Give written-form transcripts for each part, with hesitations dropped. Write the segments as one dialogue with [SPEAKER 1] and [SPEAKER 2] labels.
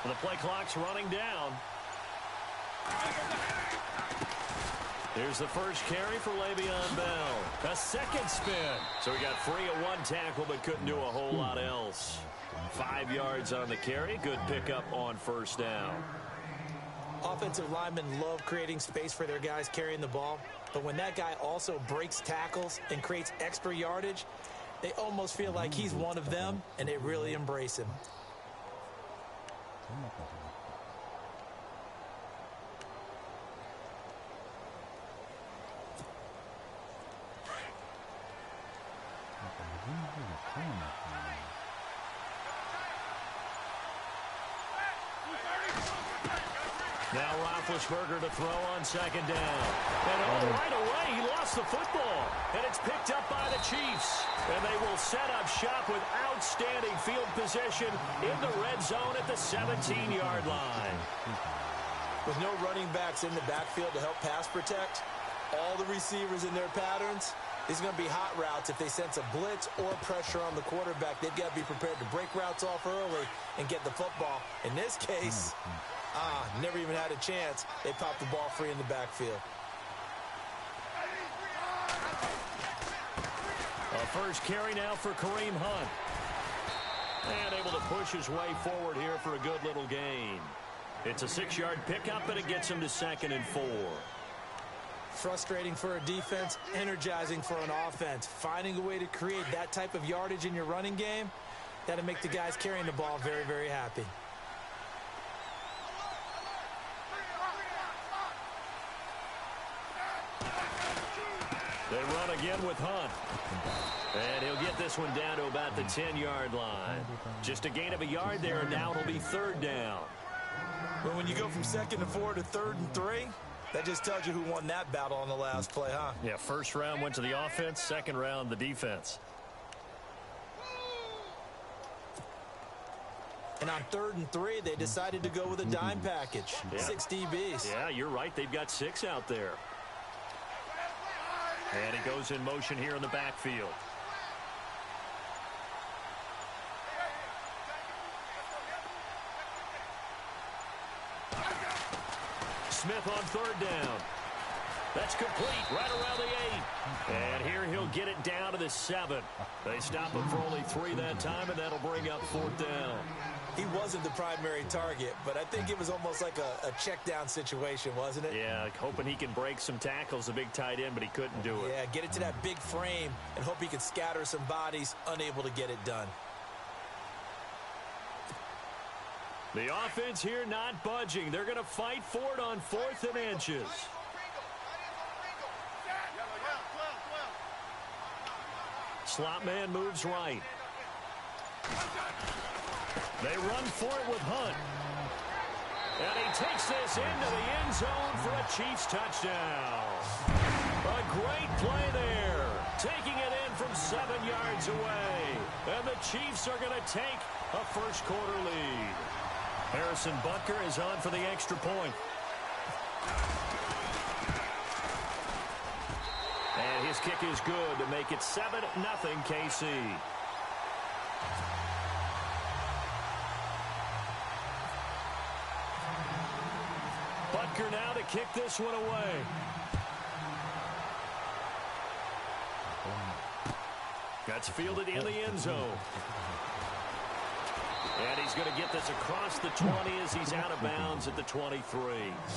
[SPEAKER 1] The play clock's running down. Here's the first carry for Le'Veon Bell. A second spin. So he got free of one tackle but couldn't do a whole lot else. 5 yards on the carry. Good pickup on first down.
[SPEAKER 2] Offensive linemen love creating space for their guys carrying the ball. But when that guy also breaks tackles and creates extra yardage, they almost feel like he's one of them, and they really embrace him.
[SPEAKER 1] Now Roethlisberger to throw on second down. And right away, he lost the football. And it's picked up by the Chiefs. And they will set up shop with outstanding field position in the red zone at the 17-yard line.
[SPEAKER 2] With no running backs in the backfield to help pass protect, all the receivers in their patterns, these are going to be hot routes. If they sense a blitz or pressure on the quarterback, they've got to be prepared to break routes off early and get the football. In this case, never even had a chance. They popped the ball free in the backfield.
[SPEAKER 1] A first carry now for Kareem Hunt. And able to push his way forward here for a good little gain. It's a 6-yard pickup, and it gets him to 2nd and 4.
[SPEAKER 2] Frustrating for a defense, energizing for an offense. Finding a way to create that type of yardage in your running game, that'll make the guys carrying the ball very, very happy.
[SPEAKER 1] They run again with Hunt. And he'll get this one down to about the 10-yard line. Just a gain of a yard there, and now it'll be 3rd down.
[SPEAKER 2] Well, when you go from 2nd and 4 to 3rd and 3, that just tells you who won that battle on the last play, huh?
[SPEAKER 1] Yeah, first round went to the offense, second round the defense.
[SPEAKER 2] And on 3rd and 3, they decided to go with a dime package. Yeah. 6 DBs.
[SPEAKER 1] Yeah, you're right. They've got 6 out there. And it goes in motion here in the backfield. Smith on 3rd down. That's complete right around the 8. And here he'll get it down to the 7. They stop him for only 3 that time, and that'll bring up 4th down.
[SPEAKER 2] He wasn't the primary target, but I think it was almost like a check down situation, wasn't it?
[SPEAKER 1] Yeah, hoping he can break some tackles, a big tight end, but he couldn't do it.
[SPEAKER 2] Yeah, get it to that big frame and hope he can scatter some bodies, unable to get it done.
[SPEAKER 1] The offense here not budging. They're going to fight for it on 4th and inches. Slot man moves right. They run for it with Hunt. And he takes this into the end zone for a Chiefs touchdown. A great play there. Taking it in from 7 yards away. And the Chiefs are going to take a first-quarter lead. Harrison Butker is on for the extra point. And his kick is good to make it 7-0 KC. Butker now to kick this one away. That's fielded in the end zone. And he's going to get this across the 20 as he's out of bounds at the 23.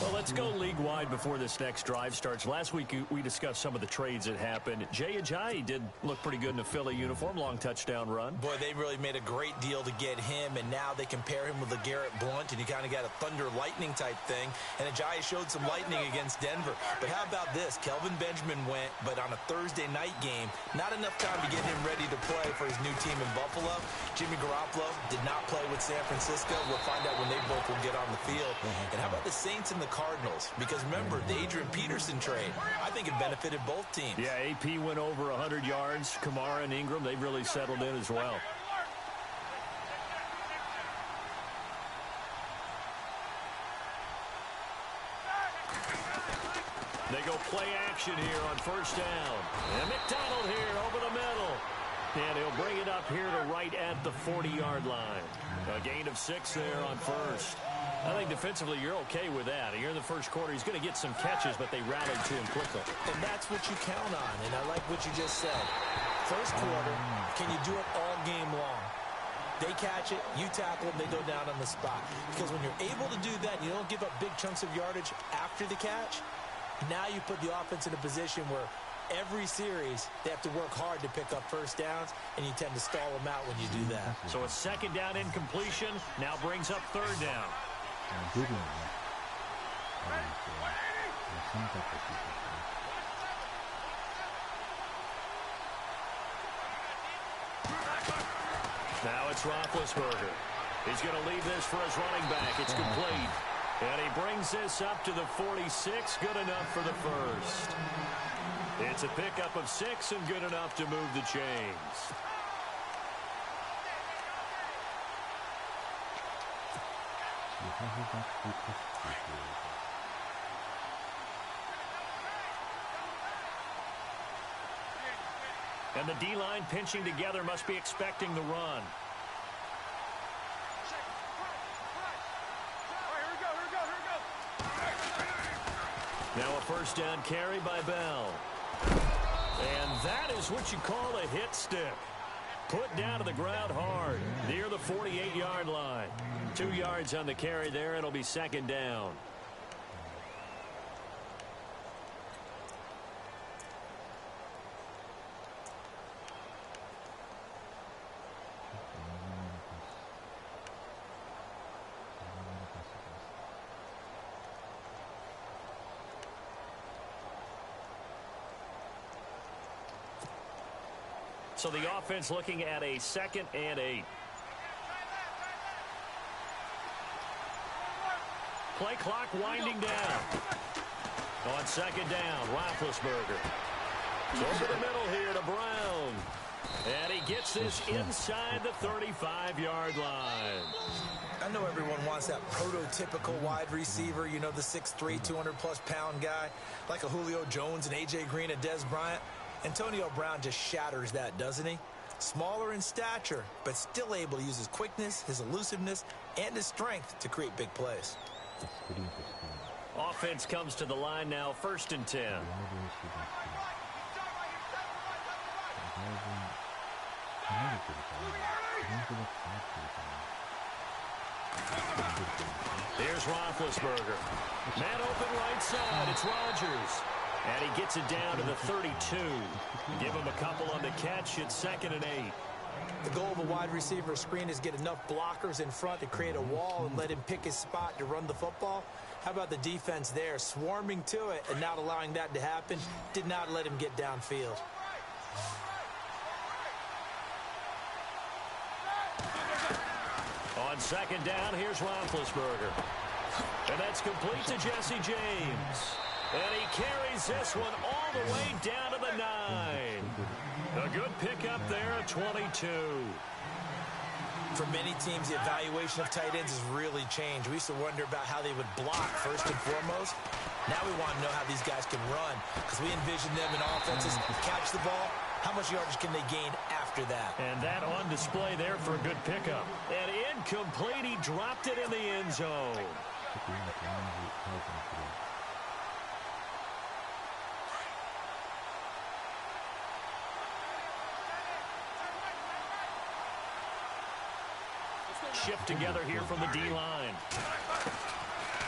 [SPEAKER 1] Well, let's go league-wide before this next drive starts. Last week, we discussed some of the trades that happened. Jay Ajayi did look pretty good in a Philly uniform, long touchdown run.
[SPEAKER 2] Boy, they really made a great deal to get him, and now they can pair him with LeGarrette Blount, and you kind of got a thunder-lightning type thing. And Ajayi showed some lightning against Denver. But how about this? Kelvin Benjamin went, but on a Thursday night game, not enough time to get him ready to play for his new team in Buffalo. Jimmy Garoppolo did not play with San Francisco. We'll find out when they both will get on the field. And how about the Saints and the Cardinals? Because remember, the Adrian Peterson trade, I think it benefited both teams.
[SPEAKER 1] Yeah, AP went over 100 yards. Kamara and Ingram, they've really settled in as well. They go play action here on first down. And McDonald here over the middle. And he'll bring it up here to right at the 40-yard line. A gain of 6 there on first. I think defensively you're okay with that. Here in the first quarter, he's going to get some catches, but they rallied to him quickly.
[SPEAKER 2] And that's what you count on, and I like what you just said. First quarter, can you do it all game long? They catch it, you tackle them, they go down on the spot. Because when you're able to do that, you don't give up big chunks of yardage after the catch, now you put the offense in a position where every series they have to work hard to pick up first downs, and you tend to stall them out when you do that.
[SPEAKER 1] So a second down incompletion now brings up third down. Now it's Roethlisberger. He's going to leave this for his running back. It's complete. And he brings this up to the 46. Good enough for the first. It's a pickup of 6 and good enough to move the chains. And the D-line pinching together must be expecting the run. Now a first down carry by Bell. And that is what you call a hit stick. Put down to the ground hard near the 48-yard line. 2 yards on the carry there. It'll be second down. So the offense looking at a 2nd and 8. Play clock winding down. On second down, Roethlisberger. Over the middle here to Brown. And he gets this inside the 35-yard line.
[SPEAKER 2] I know everyone wants that prototypical wide receiver, you know, the 6'3", 200-plus pound guy, like a Julio Jones and A.J. Green and Des Bryant. Antonio Brown just shatters that, doesn't he? Smaller in stature, but still able to use his quickness, his elusiveness, and his strength to create big plays.
[SPEAKER 1] Offense comes to the line now, 1st and 10. Here's Roethlisberger. Man open right side. It's Rodgers. And he gets it down to the 32. Give him a couple on the catch. It's 2nd and 8.
[SPEAKER 2] The goal of a wide receiver screen is get enough blockers in front to create a wall and let him pick his spot to run the football. How about the defense there, swarming to it and not allowing that to happen? Did not let him get downfield.
[SPEAKER 1] On second down, here's Roethlisberger. And that's complete to Jesse James. And he carries this one all the way down to the 9. A good pickup there at 22.
[SPEAKER 2] For many teams, the evaluation of tight ends has really changed. We used to wonder about how they would block first and foremost. Now we want to know how these guys can run, because we envision them in offenses catch the ball. How much yardage can they gain after that?
[SPEAKER 1] And that on display there for a good pickup. And incomplete. He dropped it in the end zone. Shift together here from the D-line.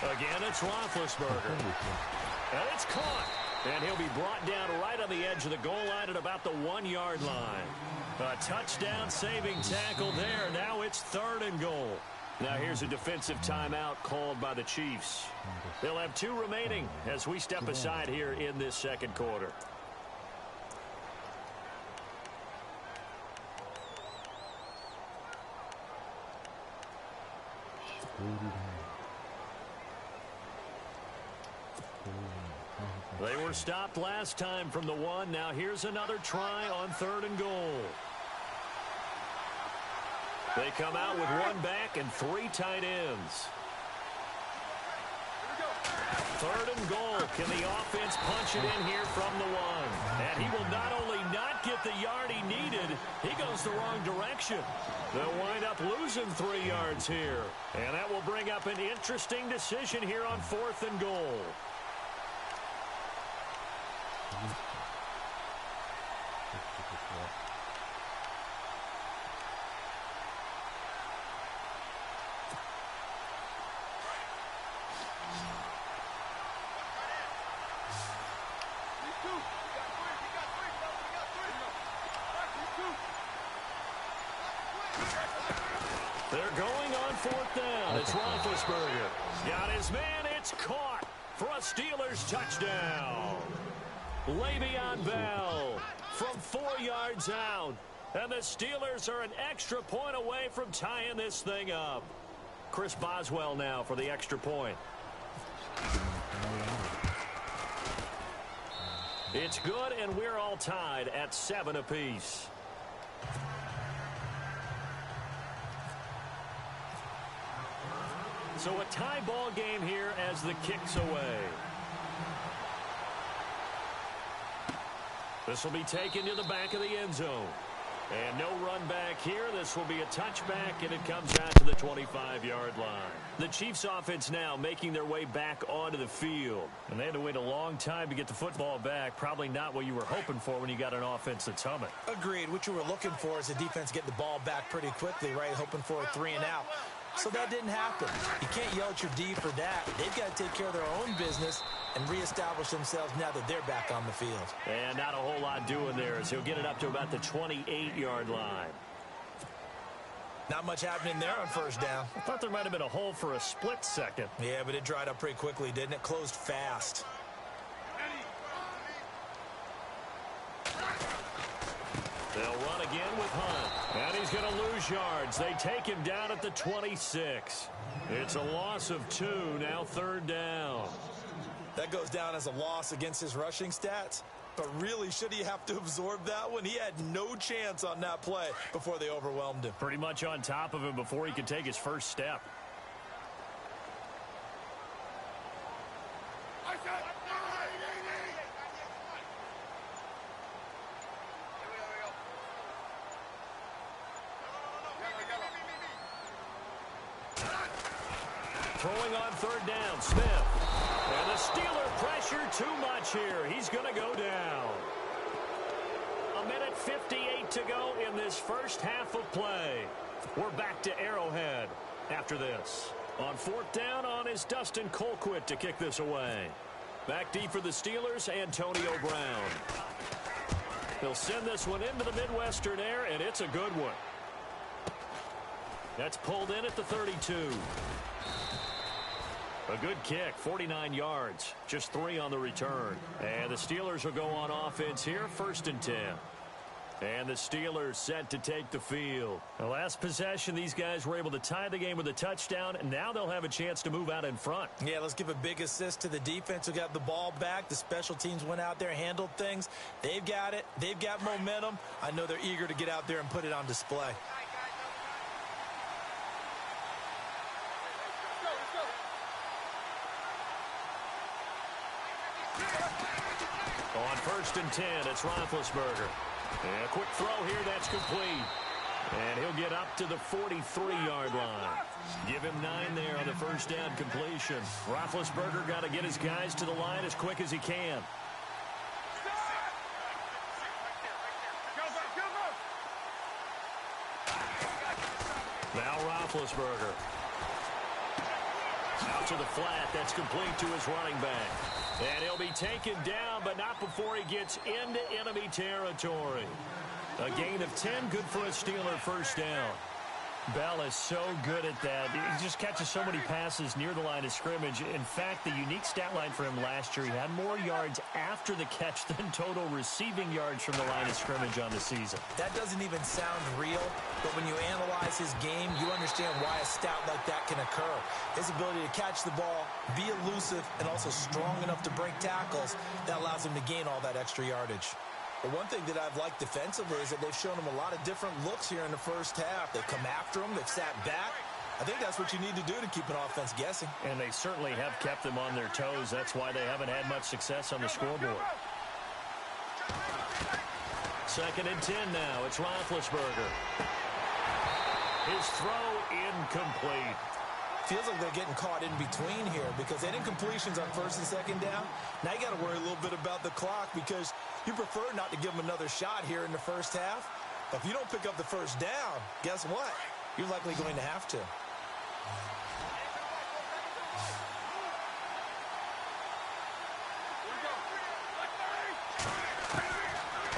[SPEAKER 1] Again, it's Roethlisberger. And it's caught. And he'll be brought down right on the edge of the goal line at about the 1-yard line. A touchdown saving tackle there. Now it's 3rd and goal. Now here's a defensive timeout called by the Chiefs. They'll have 2 remaining as we step aside here in this second quarter. They were stopped last time from the 1. Now here's another try on 3rd and goal. They come out with 1 back and 3 tight ends. 3rd and goal. Can the offense punch it in here from the 1? And he will not only not not get the yard he needed. He goes the wrong direction. They'll wind up losing 3 yards here. And that will bring up an interesting decision here on 4th and goal. They're going on 4th down. It's Roethlisberger. Got his man. It's caught for a Steelers touchdown. Le'Veon Bell from 4 yards out. And the Steelers are an extra point away from tying this thing up. Chris Boswell now for the extra point. It's good, and we're all tied at 7 apiece. So a tie ball game here as the kick's away. This will be taken to the back of the end zone. And no run back here. This will be a touchback, and it comes out to the 25-yard line. The Chiefs offense now making their way back onto the field. And they had to wait a long time to get the football back. Probably not what you were hoping for when you got an offense that's humming.
[SPEAKER 2] Agreed. What you were looking for is the defense getting the ball back pretty quickly, right? Hoping for a 3 and out. So that didn't happen. You can't yell at your D for that. They've got to take care of their own business and reestablish themselves now that they're back on the field.
[SPEAKER 1] And not a whole lot doing there as he'll get it up to about the 28-yard line.
[SPEAKER 2] Not much happening there on 1st down.
[SPEAKER 1] I thought there might have been a hole for a split second.
[SPEAKER 2] Yeah, but it dried up pretty quickly, didn't it? Closed fast.
[SPEAKER 1] They'll run again with Hunt. And he's going to lose yards. They take him down at the 26. It's a loss of 2, now 3rd down.
[SPEAKER 2] That goes down as a loss against his rushing stats. But really, should he have to absorb that one? He had no chance on that play before they overwhelmed him.
[SPEAKER 1] Pretty much on top of him before he could take his first step. Throwing on 3rd down, Smith. And the Steeler pressure too much here. He's going to go down. 1:58 to go in this first half of play. We're back to Arrowhead after this. On 4th down is Dustin Colquitt to kick this away. Back deep for the Steelers, Antonio Brown. He'll send this one into the Midwestern air, and it's a good one. That's pulled in at the 32. A good kick, 49 yards, just 3 on the return. And the Steelers will go on offense here, 1st and 10. And the Steelers set to take the field. The last possession, these guys were able to tie the game with a touchdown, and now they'll have a chance to move out in front.
[SPEAKER 2] Yeah, let's give a big assist to the defense who got the ball back. The special teams went out there, handled things. They've got it. They've got momentum. I know they're eager to get out there and put it on display.
[SPEAKER 1] On 1st and 10, it's Roethlisberger. And a quick throw here, that's complete. And he'll get up to the 43-yard line. Give him 9 there on the 1st down completion. Roethlisberger got to get his guys to the line as quick as he can. Now Roethlisberger. Out to the flat. That's complete to his running back. And he'll be taken down, but not before he gets into enemy territory. A gain of 10, good for a Steeler 1st down. Bell is so good at that. He just catches so many passes near the line of scrimmage. In fact, the unique stat line for him last year, he had more yards after the catch than total receiving yards from the line of scrimmage on the season.
[SPEAKER 2] That doesn't even sound real, but when you analyze his game, you understand why a stat like that can occur. His ability to catch the ball, be elusive, and also strong enough to break tackles, that allows him to gain all that extra yardage. But one thing that I've liked defensively is that they've shown him a lot of different looks here in the first half. They've come after him. They've sat back. I think that's what you need to do to keep an offense guessing.
[SPEAKER 1] And they certainly have kept them on their toes. That's why they haven't had much success on the scoreboard. 2nd and 10 now. It's Roethlisberger. His throw incomplete.
[SPEAKER 2] Feels like they're getting caught in between here because they didn't completions on 1st and 2nd down. Now you got to worry a little bit about the clock because you prefer not to give them another shot here in the first half. But if you don't pick up the first down, guess what? You're likely going to have to.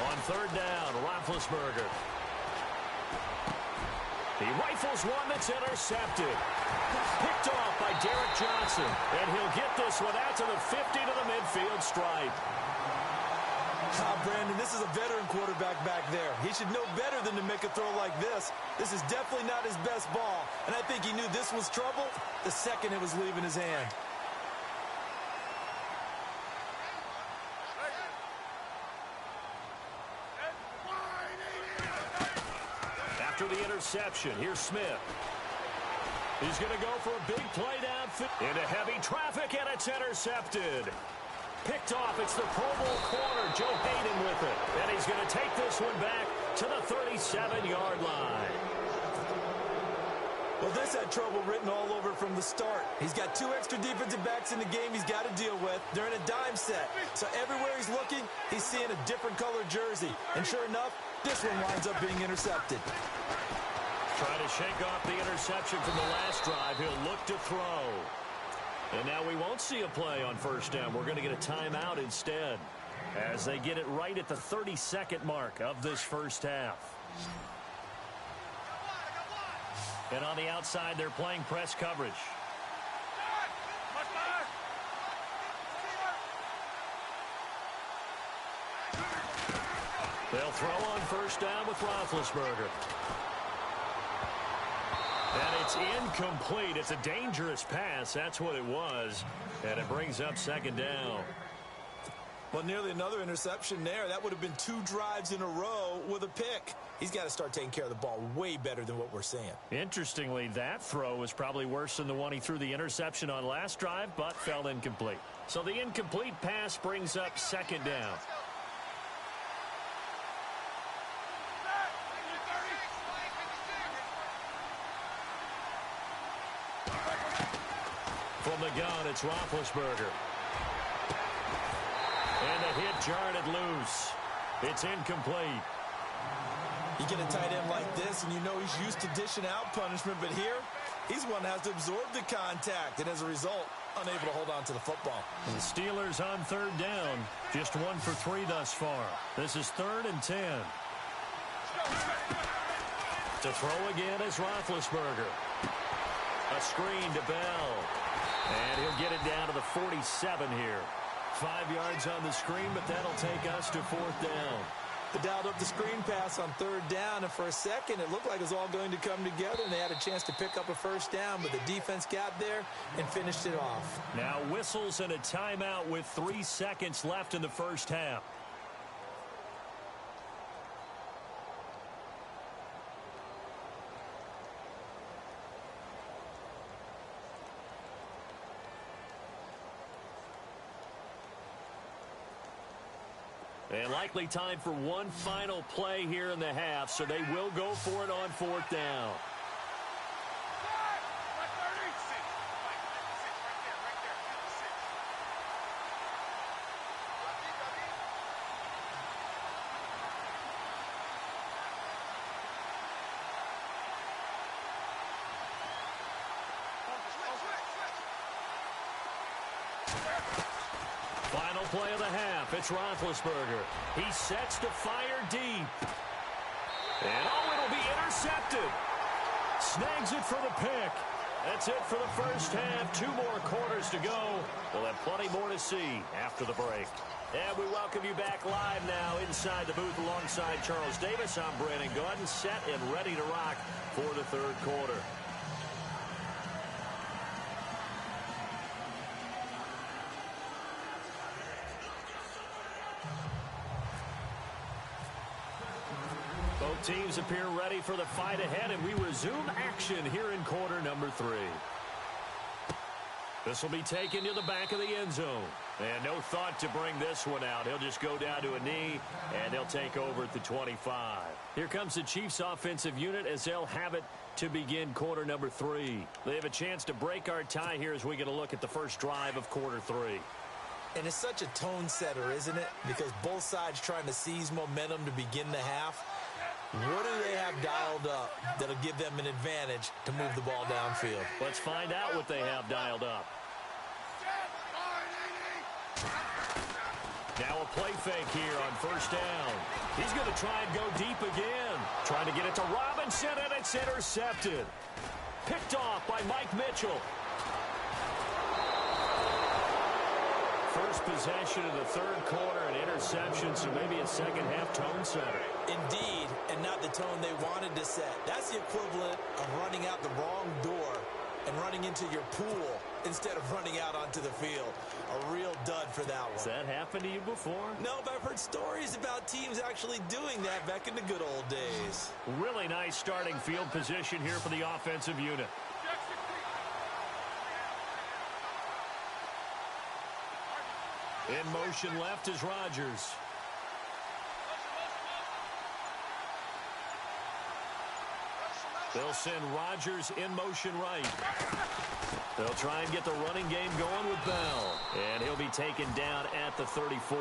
[SPEAKER 1] On 3rd down, Roethlisberger. He rifles one that's intercepted. Picked off by Derek Johnson. And he'll get this one out to the 50 to the midfield stripe.
[SPEAKER 2] Brandon, this is a veteran quarterback back there. He should know better than to make a throw like this. This is definitely not his best ball. And I think he knew this was trouble the second it was leaving his hand.
[SPEAKER 1] After the interception, here's Smith. He's going to go for a big play downfield. Into heavy traffic, and it's intercepted. Picked off. It's the Pro Bowl corner, Joe Hayden with it. And he's going to take this one back to the 37-yard line.
[SPEAKER 2] Well, this had trouble written all over from the start. He's got 2 extra defensive backs in the game he's got to deal with. They're in a dime set. So everywhere he's looking, he's seeing a different colored jersey. And sure enough, this one winds up being intercepted.
[SPEAKER 1] Trying to shake off the interception from the last drive. He'll look to throw. And now we won't see a play on 1st down. We're going to get a timeout instead as they get it right at the 32nd mark of this first half. And on the outside, they're playing press coverage. They'll throw on 1st down with Roethlisberger. And it's incomplete. It's a dangerous pass. That's what it was. And it brings up 2nd down.
[SPEAKER 2] Well, nearly another interception there. That would have been 2 drives in a row with a pick. He's got to start taking care of the ball way better than what we're seeing.
[SPEAKER 1] Interestingly, that throw was probably worse than the one he threw the interception on last drive, but fell incomplete. So the incomplete pass brings up 2nd down. From the gun, it's Roethlisberger. And the hit jarred it loose. It's incomplete.
[SPEAKER 2] You get a tight end like this, and you know he's used to dishing out punishment, but here, he's one that has to absorb the contact, and as a result, unable to hold on to the football.
[SPEAKER 1] And the Steelers on 3rd down, just 1 for 3 thus far. This is 3rd and 10. To throw again is Roethlisberger. A screen to Bell. And he'll get it down to the 47 here. 5 yards on the screen, but that'll take us to 4th down.
[SPEAKER 2] They dialed up the screen pass on 3rd down, and for a second, it looked like it was all going to come together, and they had a chance to pick up a 1st down, but the defense got there and finished it off.
[SPEAKER 1] Now whistles and a timeout with 3 seconds left in the first half. And likely time for one final play here in the half, so they will go for it on 4th down. Final play of the half. It's Roethlisberger. He sets to fire deep. And it'll be intercepted. Snags it for the pick. That's it for the first half. 2 more quarters to go. We'll have plenty more to see after the break. And we welcome you back live now inside the booth alongside Charles Davis. I'm Brandon Gaudin, set and ready to rock for the 3rd quarter. Both teams appear ready for the fight ahead, and we resume action here in quarter number 3. This will be taken to the back of the end zone. And no thought to bring this one out. He'll just go down to a knee, and they'll take over at the 25. Here comes the Chiefs offensive unit as they'll have it to begin quarter number 3. They have a chance to break our tie here as we get a look at the first drive of quarter 3.
[SPEAKER 2] And it's such a tone setter, isn't it? Because both sides trying to seize momentum to begin the half. What do they have dialed up that'll give them an advantage to move the ball downfield?
[SPEAKER 1] Let's find out what they have dialed up. Now a play fake here on first down. He's going to try and go deep again. Trying to get it to Robinson, and it's intercepted. Picked off by Mike Mitchell. First possession of the third quarter, an interception, so maybe a second-half tone setter.
[SPEAKER 2] Indeed, and not the tone they wanted to set. That's the equivalent of running out the wrong door and running into your pool instead of running out onto the field. A real dud for that one.
[SPEAKER 1] Has that happened to you before?
[SPEAKER 2] No, but I've heard stories about teams actually doing that back in the good old days.
[SPEAKER 1] Really nice starting field position here for the offensive unit. In motion left is Rodgers. They'll send Rodgers in motion right. They'll try and get the running game going with Bell. And he'll be taken down at the 34.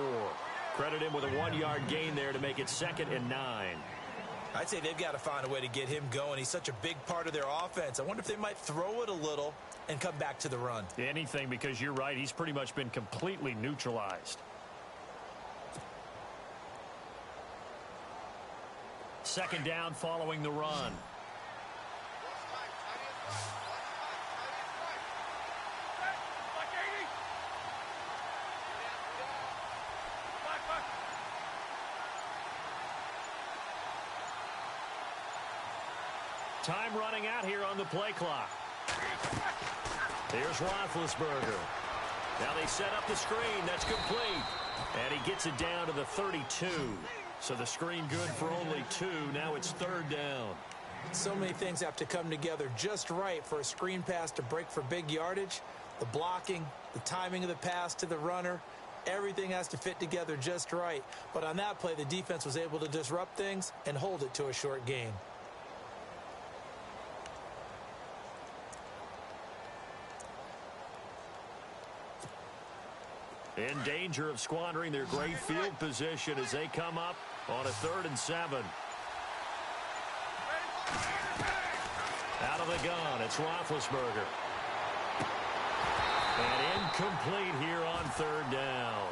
[SPEAKER 1] Credit him with a 1-yard gain there to make it 2nd and 9.
[SPEAKER 2] I'd say they've got to find a way to get him going. He's such a big part of their offense. I wonder if they might throw it a little and come back to the run.
[SPEAKER 1] Anything, because you're right. He's pretty much been completely neutralized. Second down following the run. Time running out here on the play clock. Here's Roethlisberger. Now they set up the screen. That's complete. And he gets it down to the 32. So the screen good for only 2. Now it's 3rd down.
[SPEAKER 2] So many things have to come together just right for a screen pass to break for big yardage. The blocking, the timing of the pass to the runner, everything has to fit together just right. But on that play, the defense was able to disrupt things and hold it to a short gain.
[SPEAKER 1] In danger of squandering their great field position as they come up on a 3rd and 7. Out of the gun, it's Roethlisberger. And incomplete here on 3rd down.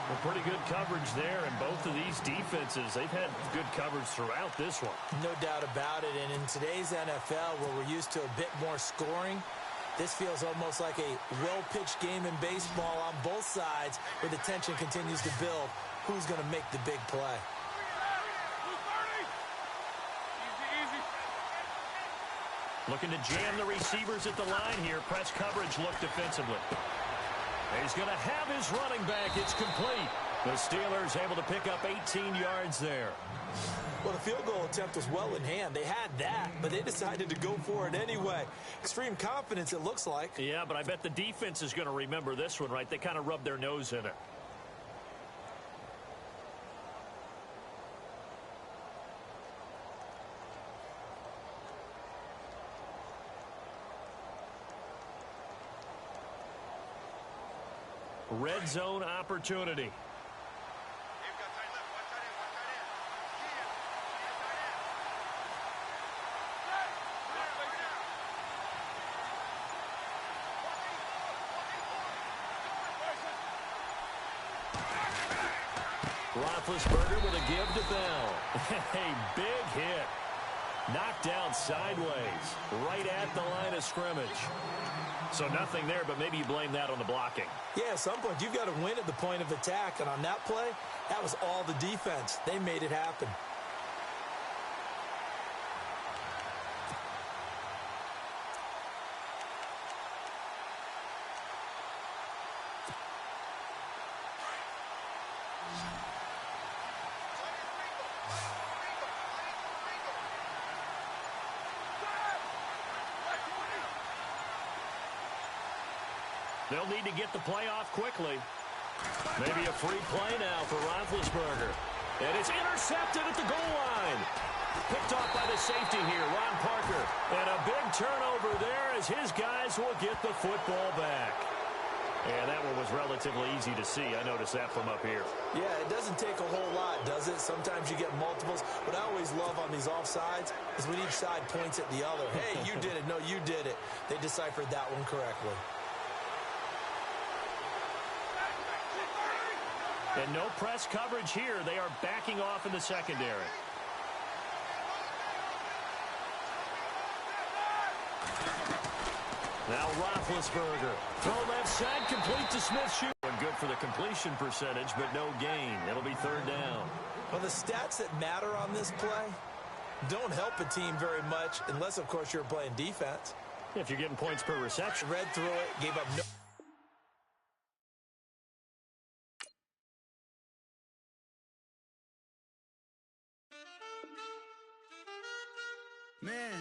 [SPEAKER 1] Well, pretty good coverage there, and both of these defenses, they've had good coverage throughout this one.
[SPEAKER 2] No doubt about it, and in today's NFL, where we're used to a bit more scoring, this feels almost like a well-pitched game in baseball on both sides where the tension continues to build. Who's going to make the big play?
[SPEAKER 1] Looking to jam the receivers at the line here. Press coverage look defensively. He's going to have his running back. It's complete. The Steelers able to pick up 18 yards there.
[SPEAKER 2] Well, the field goal attempt was well in hand. They had that, but they decided to go for it anyway. Extreme confidence, it looks like.
[SPEAKER 1] Yeah, but I bet the defense is going to remember this one, right? They kind of rubbed their nose in it. Red zone opportunity. Roethlisberger with a give to Bell. A big hit. Knocked down sideways, right at the line of scrimmage. So nothing there, but maybe you blame that on the blocking.
[SPEAKER 2] Yeah, at some point, you've got to win at the point of attack. And on that play, that was all the defense. They made it happen.
[SPEAKER 1] They'll need to get the play off quickly. Maybe a free play now for Roethlisberger. And it's intercepted at the goal line. Picked off by the safety here, Ron Parker. And a big turnover there as his guys will get the football back. And that one was relatively easy to see. I noticed that from up here.
[SPEAKER 2] Yeah, it doesn't take a whole lot, does it? Sometimes you get multiples. What I always love on these offsides is when each side points at the other. Hey, you did it. No, you did it. They deciphered that one correctly.
[SPEAKER 1] And no press coverage here. They are backing off in the secondary. Now Roethlisberger. Throw left side, complete to Smith-Schuster. Good for the completion percentage, but no gain. It'll be third down.
[SPEAKER 2] Well, the stats that matter on this play don't help a team very much, unless, of course, you're playing defense.
[SPEAKER 1] If you're getting points per reception.
[SPEAKER 2] Read through it, gave up no...
[SPEAKER 3] Man.